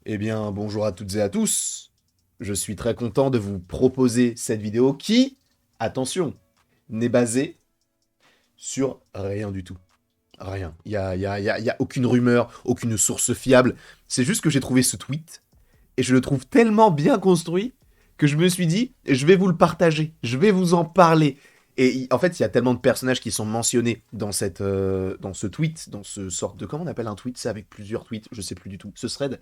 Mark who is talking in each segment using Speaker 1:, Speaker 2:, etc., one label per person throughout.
Speaker 1: Eh bien, bonjour à toutes et à tous. Je suis très content de vous proposer cette vidéo qui, attention, n'est basée sur rien du tout. Rien. Il y a aucune rumeur, aucune source fiable. C'est juste que j'ai trouvé ce tweet et je le trouve tellement bien construit que je me suis dit, je vais vous le partager, je vais vous en parler. Et en fait, il y a tellement de personnages qui sont mentionnés dans ce tweet, dans ce sorte de... Comment on appelle un tweet? C'est avec plusieurs tweets, je sais plus du tout. Ce thread.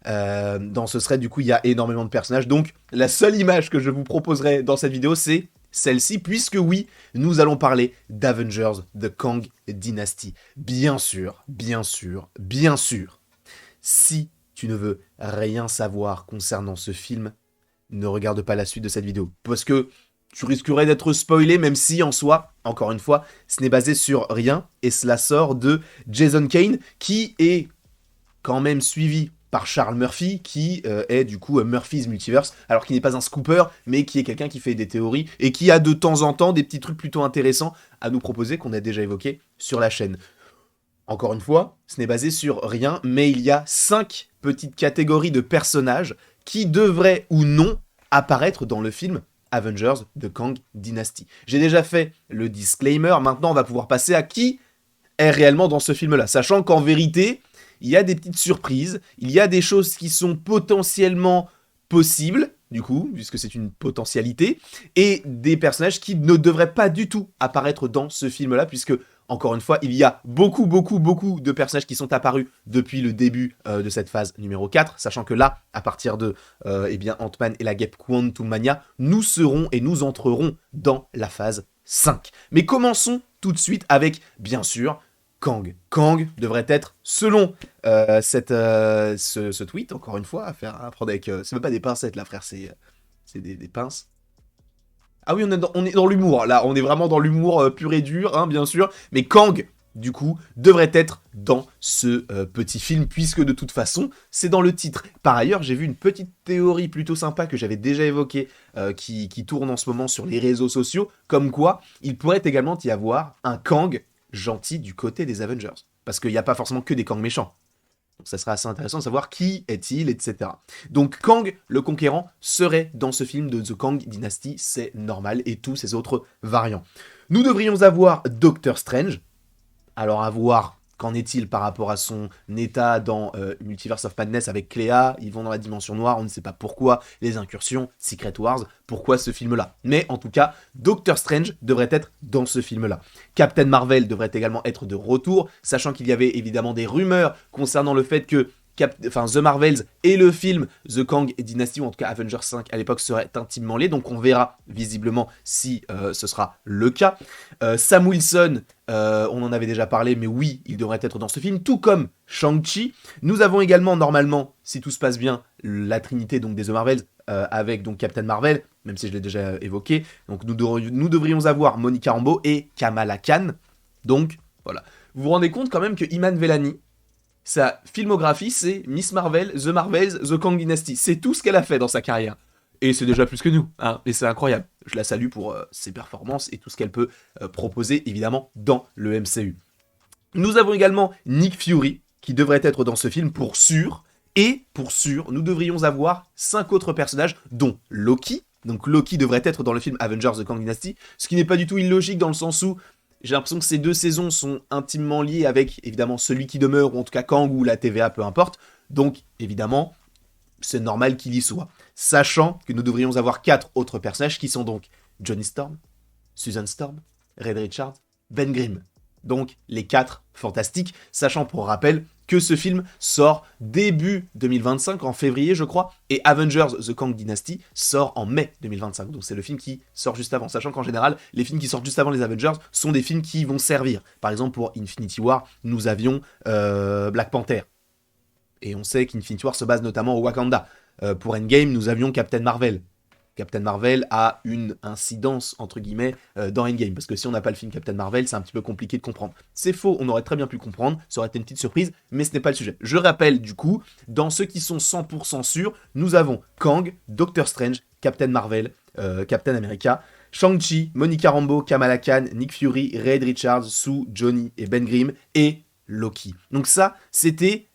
Speaker 1: Dans ce thread, du coup, il y a énormément de personnages. Donc, la seule image que je vous proposerai dans cette vidéo, c'est celle-ci, puisque oui, nous allons parler d'Avengers The Kang Dynasty. Bien sûr, bien sûr, bien sûr. Si tu ne veux rien savoir concernant ce film, ne regarde pas la suite de cette vidéo. Parce que tu risquerais d'être spoilé, même si en soi, encore une fois, ce n'est basé sur rien, et cela sort de Jason Kane, qui est quand même suivi par Charles Murphy, qui est du coup Murphy's Multiverse, alors qu'il n'est pas un scooper, mais qui est quelqu'un qui fait des théories, et qui a de temps en temps des petits trucs plutôt intéressants à nous proposer, qu'on a déjà évoqué sur la chaîne. Encore une fois, ce n'est basé sur rien, mais il y a 5 petites catégories de personnages qui devraient ou non apparaître dans le film Avengers The Kang Dynasty. J'ai déjà fait le disclaimer, maintenant on va pouvoir passer à qui est réellement dans ce film-là, sachant qu'en vérité, il y a des petites surprises, il y a des choses qui sont potentiellement possibles, du coup, puisque c'est une potentialité, et des personnages qui ne devraient pas du tout apparaître dans ce film-là, puisque, encore une fois, il y a beaucoup de personnages qui sont apparus depuis le début de cette phase numéro 4, sachant que là, à partir de Ant-Man et la Guêpe Quantum Mania, nous serons et nous entrerons dans la phase 5. Mais commençons tout de suite avec, bien sûr, Kang. Kang devrait être, selon ce tweet, encore une fois, à prendre avec... c'est même pas des pincettes là, frère, c'est des pinces. Ah oui, on est dans l'humour, là, on est vraiment dans l'humour pur et dur, hein, bien sûr. Mais Kang, du coup, devrait être dans ce petit film, puisque de toute façon, c'est dans le titre. Par ailleurs, j'ai vu une petite théorie plutôt sympa que j'avais déjà évoquée, qui tourne en ce moment sur les réseaux sociaux, comme quoi il pourrait également y avoir un Kang gentil du côté des Avengers. Parce qu'il n'y a pas forcément que des Kang méchants. Donc ça serait assez intéressant de savoir qui est-il, etc. Donc Kang, le Conquérant, serait dans ce film de The Kang Dynasty, c'est normal, et tous ces autres variants. Nous devrions avoir Doctor Strange. Alors à voir, qu'en est-il par rapport à son état dans Multiverse of Madness avec Cléa? Ils vont dans la dimension noire, on ne sait pas pourquoi, les incursions, Secret Wars, pourquoi ce film-là. Mais en tout cas, Doctor Strange devrait être dans ce film-là. Captain Marvel devrait également être de retour, sachant qu'il y avait évidemment des rumeurs concernant le fait que The Marvels et le film The Kang Dynasty, ou en tout cas Avengers 5 à l'époque, seraient intimement liés, donc on verra visiblement si ce sera le cas. Sam Wilson, on en avait déjà parlé, mais oui, il devrait être dans ce film, tout comme Shang-Chi. Nous avons également, normalement, si tout se passe bien, la trinité donc, des The Marvels, avec donc Captain Marvel, même si je l'ai déjà évoqué. Donc nous devrions avoir Monica Rambeau et Kamala Khan. Donc, voilà. Vous vous rendez compte quand même que Iman Vellani, sa filmographie, c'est Miss Marvel, The Marvels, The Kang Dynasty. C'est tout ce qu'elle a fait dans sa carrière. Et c'est déjà plus que nous, hein. Et c'est incroyable. Je la salue pour ses performances et tout ce qu'elle peut proposer, évidemment, dans le MCU. Nous avons également Nick Fury, qui devrait être dans ce film pour sûr. Et pour sûr, nous devrions avoir 5 autres personnages, dont Loki. Donc Loki devrait être dans le film Avengers The Kang Dynasty, ce qui n'est pas du tout illogique dans le sens où j'ai l'impression que ces deux saisons sont intimement liées avec, évidemment, celui qui demeure, ou en tout cas Kang ou la TVA, peu importe. Donc, évidemment, c'est normal qu'il y soit. Sachant que nous devrions avoir 4 autres personnages qui sont donc Johnny Storm, Susan Storm, Reed Richards, Ben Grimm. Donc, les 4 fantastiques, sachant pour rappel que ce film sort début 2025, en février je crois, et Avengers The Kang Dynasty sort en mai 2025. Donc c'est le film qui sort juste avant, sachant qu'en général, les films qui sortent juste avant les Avengers sont des films qui vont servir. Par exemple, pour Infinity War, nous avions Black Panther. Et on sait qu'Infinity War se base notamment au Wakanda. Pour Endgame, nous avions Captain Marvel. Captain Marvel a une incidence, entre guillemets, dans Endgame. Parce que si on n'a pas le film Captain Marvel, c'est un petit peu compliqué de comprendre. C'est faux, on aurait très bien pu comprendre, ça aurait été une petite surprise, mais ce n'est pas le sujet. Je rappelle, du coup, dans ceux qui sont 100% sûrs, nous avons Kang, Doctor Strange, Captain Marvel, Captain America, Shang-Chi, Monica Rambeau, Kamala Khan, Nick Fury, Reed Richards, Sue, Johnny et Ben Grimm, et Loki. Donc ça, c'était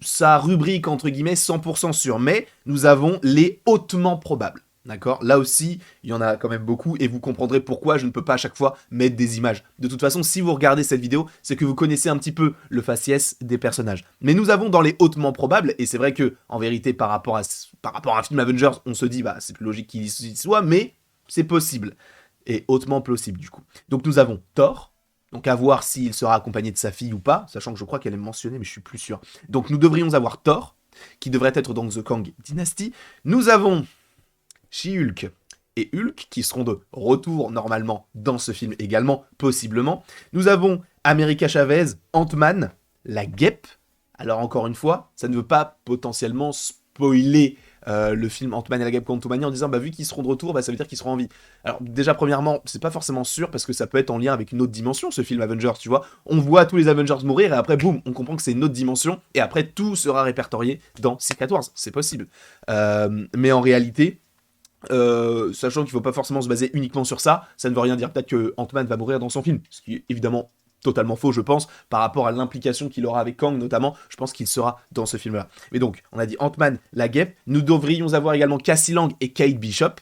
Speaker 1: sa rubrique entre guillemets 100% sûr. Mais nous avons les hautement probables. D'accord? Là aussi, il y en a quand même beaucoup et vous comprendrez pourquoi je ne peux pas à chaque fois mettre des images. De toute façon, si vous regardez cette vidéo, c'est que vous connaissez un petit peu le faciès des personnages. Mais nous avons dans les hautement probables, et c'est vrai que en vérité par rapport à un film Avengers, on se dit bah c'est plus logique qu'il y soit, mais c'est possible. Et hautement plausible du coup. Donc nous avons Thor, donc à voir s'il sera accompagné de sa fille ou pas, sachant que je crois qu'elle est mentionnée, mais je suis plus sûr. Donc nous devrions avoir Thor, qui devrait être dans The Kang Dynasty. Nous avons She-Hulk et Hulk, qui seront de retour normalement dans ce film également, possiblement. Nous avons America Chavez, Ant-Man, la guêpe. Alors encore une fois, ça ne veut pas potentiellement spoiler le film Ant-Man et la guêpe Quantumania en disant bah vu qu'ils seront de retour, bah ça veut dire qu'ils seront en vie. Alors déjà premièrement, c'est pas forcément sûr parce que ça peut être en lien avec une autre dimension ce film Avengers, tu vois. On voit tous les Avengers mourir et après boum, on comprend que c'est une autre dimension et après tout sera répertorié dans Secret Wars, c'est possible. Mais en réalité, sachant qu'il ne faut pas forcément se baser uniquement sur ça, ça ne veut rien dire. Peut-être que Ant-Man va mourir dans son film, ce qui est évidemment totalement faux, je pense, par rapport à l'implication qu'il aura avec Kang notamment, je pense qu'il sera dans ce film-là. Mais donc, on a dit Ant-Man, la guêpe, nous devrions avoir également Cassie Lang et Kate Bishop,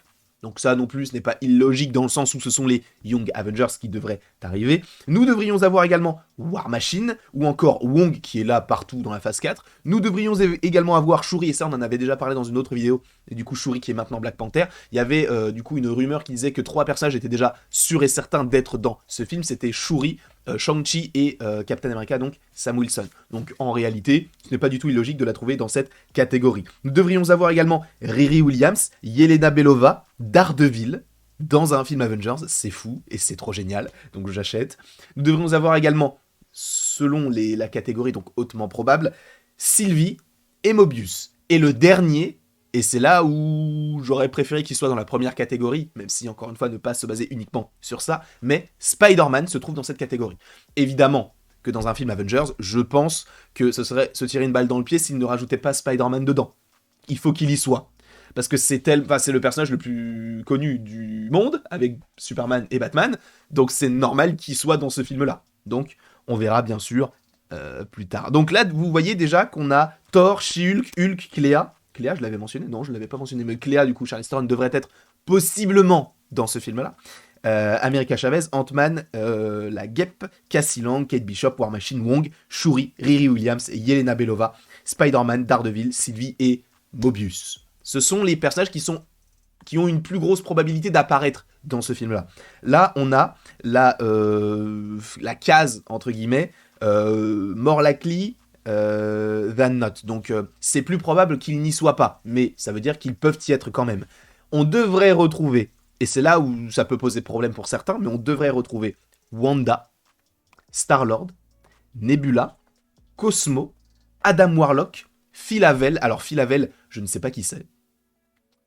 Speaker 1: donc ça non plus, ce n'est pas illogique dans le sens où ce sont les Young Avengers qui devraient arriver. Nous devrions avoir également War Machine, ou encore Wong qui est là partout dans la phase 4. Nous devrions également avoir Shuri, et ça on en avait déjà parlé dans une autre vidéo, et du coup Shuri qui est maintenant Black Panther. Il y avait du coup une rumeur qui disait que 3 personnages étaient déjà sûrs et certains d'être dans ce film, c'était Shuri, Shang-Chi et Captain America, donc Sam Wilson. Donc en réalité, ce n'est pas du tout illogique de la trouver dans cette catégorie. Nous devrions avoir également Riri Williams, Yelena Belova, Daredevil, dans un film Avengers, c'est fou et c'est trop génial, donc j'achète. Nous devrions avoir également, selon la catégorie donc hautement probable, Sylvie et Mobius. Et le dernier, et c'est là où j'aurais préféré qu'il soit dans la première catégorie, même si encore une fois ne pas se baser uniquement sur ça, mais Spider-Man se trouve dans cette catégorie. Évidemment que dans un film Avengers, je pense que ce serait se tirer une balle dans le pied s'il ne rajoutait pas Spider-Man dedans. Il faut qu'il y soit. Parce que c'est le personnage le plus connu du monde, avec Superman et Batman, donc c'est normal qu'il soit dans ce film-là. Donc on verra bien sûr plus tard. Donc là, vous voyez déjà qu'on a Thor, She-Hulk, Hulk, Cléa. Cléa, je l'avais mentionné? Non, je ne l'avais pas mentionné, mais Cléa, du coup, Charlize Theron devrait être possiblement dans ce film-là. America Chavez, Ant-Man, la guêpe, Cassie Lang, Kate Bishop, War Machine, Wong, Shuri, Riri Williams, Yelena Belova, Spider-Man, Daredevil, Sylvie et Mobius. Ce sont les personnages qui ont une plus grosse probabilité d'apparaître dans ce film-là. Là, on a la case, entre guillemets, more likely than not. Donc, c'est plus probable qu'ils n'y soient pas, mais ça veut dire qu'ils peuvent y être quand même. On devrait retrouver, et c'est là où ça peut poser problème pour certains, mais on devrait retrouver Wanda, Star-Lord, Nebula, Cosmo, Adam Warlock, Phyla-Vell. Alors, Phyla-Vell, je ne sais pas qui c'est.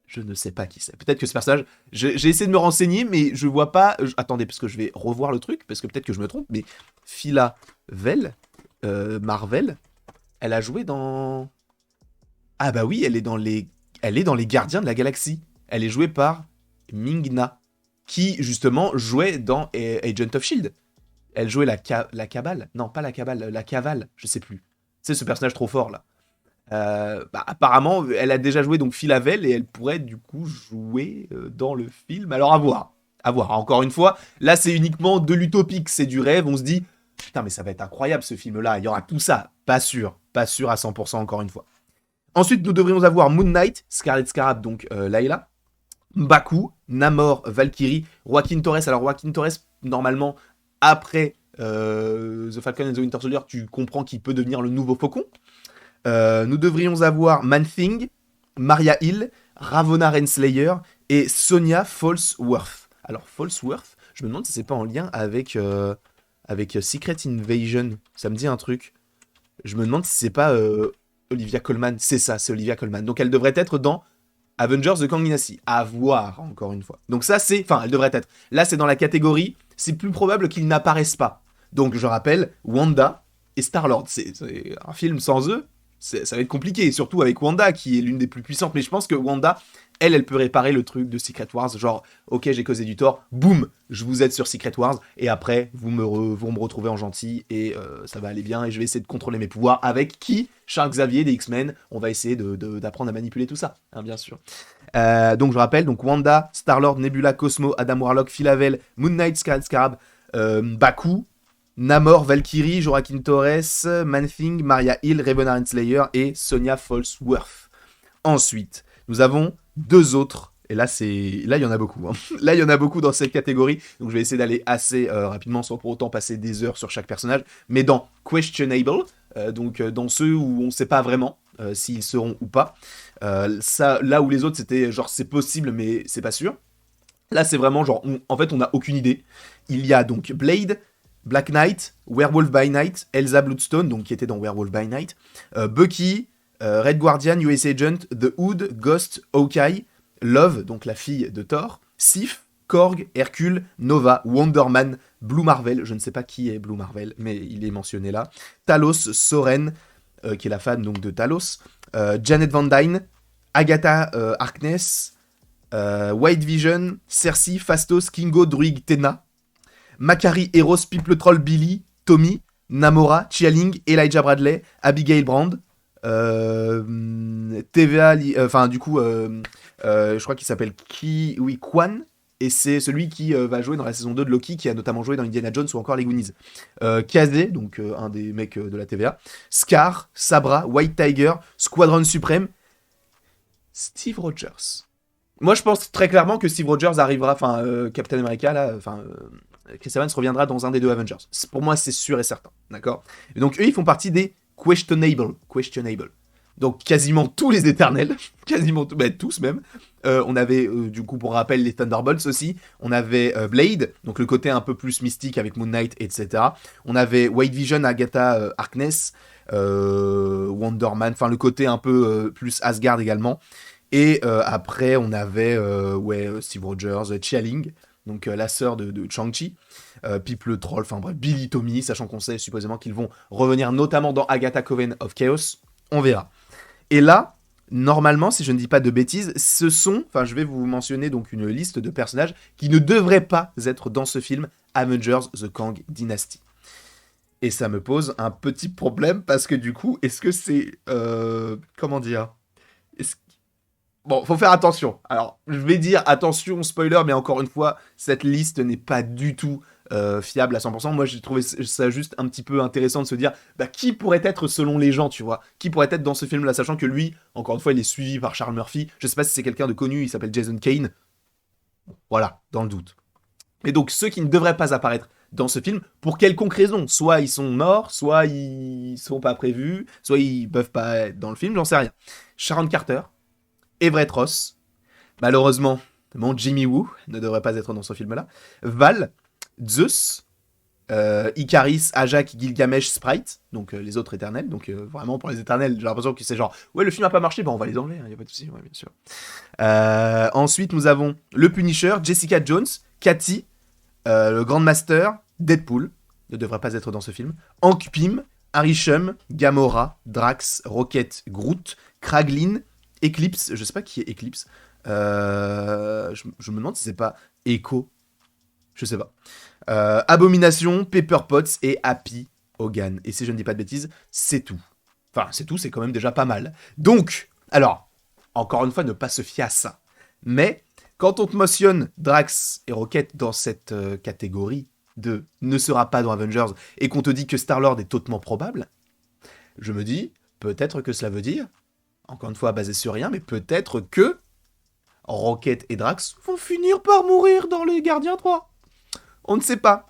Speaker 1: Je ne sais pas qui c'est. Peut-être que ce personnage... J'ai essayé de me renseigner, mais je vois pas... Attendez, parce que je vais revoir le truc, parce que peut-être que je me trompe, mais Phyla-Vell, Marvel, elle a joué dans... Ah bah oui, elle est dans les Gardiens de la Galaxie. Elle est jouée par Ming-Na, qui, justement, jouait dans Agent of S.H.I.E.L.D. Elle jouait la Cabale. Non, pas la Cabale, la Cavale, je sais plus. C'est ce personnage trop fort, là. Apparemment, elle a déjà joué donc Phyla-Vell et elle pourrait du coup jouer dans le film. Alors à voir. À voir. Encore une fois, là c'est uniquement de l'utopique, c'est du rêve. On se dit, putain, mais ça va être incroyable ce film-là. Il y aura tout ça. Pas sûr à 100% encore une fois. Ensuite, nous devrions avoir Moon Knight, Scarlet Scarab, donc Layla, M'Baku, Namor, Valkyrie, Joaquin Torres. Alors Joaquin Torres, normalement, après The Falcon and the Winter Soldier, tu comprends qu'il peut devenir le nouveau Faucon. Nous devrions avoir Man-Thing, Maria Hill, Ravonna Renslayer et Sonia Falsworth. Alors Falsworth, je me demande si c'est pas en lien avec Secret Invasion. Ça me dit un truc. Je me demande si c'est pas Olivia Colman. C'est ça, c'est Olivia Colman. Donc elle devrait être dans Avengers The Kang Dynasty. À voir, encore une fois. Donc ça c'est... Enfin, elle devrait être. Là c'est dans la catégorie, c'est plus probable qu'ils n'apparaissent pas. Donc je rappelle, Wanda et Star-Lord. C'est un film sans eux. ça va être compliqué, surtout avec Wanda, qui est l'une des plus puissantes. Mais je pense que Wanda, elle peut réparer le truc de Secret Wars. Genre, ok, j'ai causé du tort, boum, je vous aide sur Secret Wars, et après, vous me retrouvez en gentil, et ça va aller bien, et je vais essayer de contrôler mes pouvoirs. Avec qui? Charles Xavier des X-Men. On va essayer d'apprendre à manipuler tout ça, hein, bien sûr. Donc je rappelle, donc Wanda, Star-Lord, Nebula, Cosmo, Adam Warlock, Phyla-Vell, Moon Knight, Scarab, Baku, Namor, Valkyrie, Joaquin Torres, Man-Thing, Maria Hill, Raven Renslayer et Sonya Falsworth. Ensuite, nous avons deux autres. Et là, il y en a beaucoup. Hein. Là, il y en a beaucoup dans cette catégorie. Donc, je vais essayer d'aller assez rapidement sans pour autant passer des heures sur chaque personnage. Mais dans Questionable, donc dans ceux où on ne sait pas vraiment s'ils seront ou pas. Là où les autres, c'était genre c'est possible, mais c'est pas sûr. Là, c'est vraiment genre, en fait, on n'a aucune idée. Il y a donc Blade, Black Knight, Werewolf by Night, Elsa Bloodstone, donc qui était dans Werewolf by Night, Bucky, Red Guardian, US Agent, The Hood, Ghost, Hawkeye, Love, donc la fille de Thor, Sif, Korg, Hercule, Nova, Wonder Man, Blue Marvel, je ne sais pas qui est Blue Marvel, mais il est mentionné là, Talos, Soren, qui est la femme donc de Talos, Janet Van Dyne, Agatha Harkness, White Vision, Cersei, Phastos, Kingo, Druig, Tena, Makari, Eros, People Troll, Billy, Tommy, Namora, Chialing, Elijah Bradley, Abigail Brand, TVA, enfin du coup, je crois qu'il s'appelle Quan, et c'est celui qui va jouer dans la saison 2 de Loki, qui a notamment joué dans Indiana Jones ou encore les Goonies. Kazé, donc un des mecs de la TVA, Scar, Sabra, White Tiger, Squadron Suprême, Steve Rogers. Moi je pense très clairement que Steve Rogers arrivera, enfin Captain America là, enfin Chris Evans reviendra dans un des deux Avengers. Pour moi c'est sûr et certain, d'accord. Et donc eux ils font partie des Questionable. Donc quasiment tous les éternels, quasiment tous même. On avait du coup pour rappel les Thunderbolts aussi. On avait Blade, donc le côté un peu plus mystique avec Moon Knight, etc. On avait White Vision, Agatha Harkness, Wonder Man, enfin le côté un peu plus Asgard également. Et après on avait Steve Rogers, Chialing, donc la sœur de Shang-Chi, Pip le Troll, enfin bref, Billy Tommy, sachant qu'on sait supposément qu'ils vont revenir notamment dans Agatha Coven of Chaos. On verra. Et là, normalement, si je ne dis pas de bêtises, je vais vous mentionner donc une liste de personnages qui ne devraient pas être dans ce film Avengers The Kang Dynasty. Et ça me pose un petit problème parce que du coup, est-ce que c'est... comment dire Bon, faut faire attention. Alors, je vais dire attention, spoiler, mais encore une fois, cette liste n'est pas du tout fiable à 100%. Moi, j'ai trouvé ça juste un petit peu intéressant de se dire, qui pourrait être selon les gens, tu vois? Qui pourrait être dans ce film-là, sachant que lui, encore une fois, il est suivi par Charles Murphy. Je sais pas si c'est quelqu'un de connu, il s'appelle Jason Kane. Voilà, dans le doute. Et donc, ceux qui ne devraient pas apparaître dans ce film, pour quelconque raison, soit ils sont morts, soit ils sont pas prévus, soit ils peuvent pas être dans le film, j'en sais rien. Sharon Carter, Everett Ross, malheureusement, mon Jimmy Woo ne devrait pas être dans ce film-là, Val, Zeus, Icaris, Ajak, Gilgamesh, Sprite, donc les autres éternels, donc vraiment pour les éternels, j'ai l'impression que c'est genre, ouais le film a pas marché, on va les enlever, y a pas de souci, ouais bien sûr. Ensuite nous avons le Punisher, Jessica Jones, Cathy, le Grandmaster, Deadpool, ne devrait pas être dans ce film, Hank Pym, Arishem, Gamora, Drax, Rocket, Groot, Kraglin, Eclipse, je sais pas qui est Eclipse. Je me demande si c'est pas Echo. Je sais pas. Abomination, Pepper Potts et Happy Hogan. Et si je ne dis pas de bêtises, c'est tout. Enfin, c'est tout, c'est quand même déjà pas mal. Donc, alors, encore une fois, ne pas se fier à ça. Mais, quand on te mentionne Drax et Rocket dans cette catégorie de ne sera pas dans Avengers et qu'on te dit que Star-Lord est hautement probable, je me dis, peut-être que cela veut dire, encore une fois basé sur rien, mais peut-être que Rocket et Drax vont finir par mourir dans les Gardiens 3. On ne sait pas.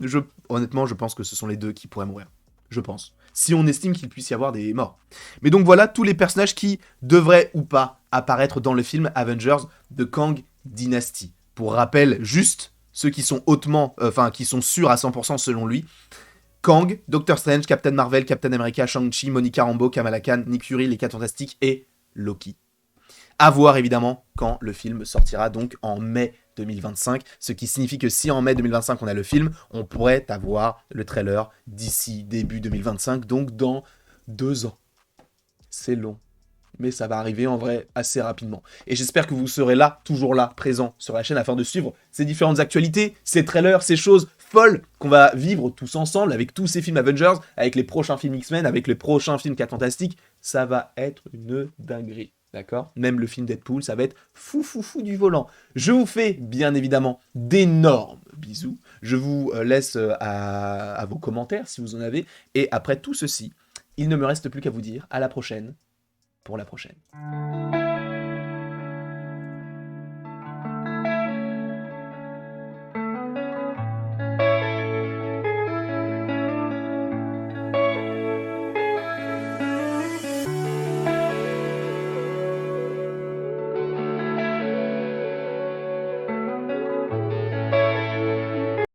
Speaker 1: Honnêtement, je pense que ce sont les deux qui pourraient mourir. Je pense. Si on estime qu'il puisse y avoir des morts. Mais donc voilà tous les personnages qui devraient ou pas apparaître dans le film Avengers The Kang Dynasty. Pour rappel, juste ceux qui sont qui sont sûrs à 100% selon lui. Kang, Doctor Strange, Captain Marvel, Captain America, Shang-Chi, Monica Rambeau, Kamala Khan, Nick Fury, les 4 Fantastiques et Loki. À voir évidemment quand le film sortira donc en mai 2025, ce qui signifie que si en mai 2025 on a le film, on pourrait avoir le trailer d'ici début 2025, donc dans 2 ans. c'est long. Mais ça va arriver en vrai assez rapidement. Et j'espère que vous serez là, toujours là, présent sur la chaîne afin de suivre ces différentes actualités, ces trailers, ces choses folles qu'on va vivre tous ensemble avec tous ces films Avengers, avec les prochains films X-Men, avec les prochains films 4 Fantastiques. Ça va être une dinguerie. D'accord? Même le film Deadpool, ça va être fou fou fou du volant. Je vous fais bien évidemment d'énormes bisous. Je vous laisse à vos commentaires si vous en avez. Et après tout ceci, il ne me reste plus qu'à vous dire à la prochaine pour la prochaine.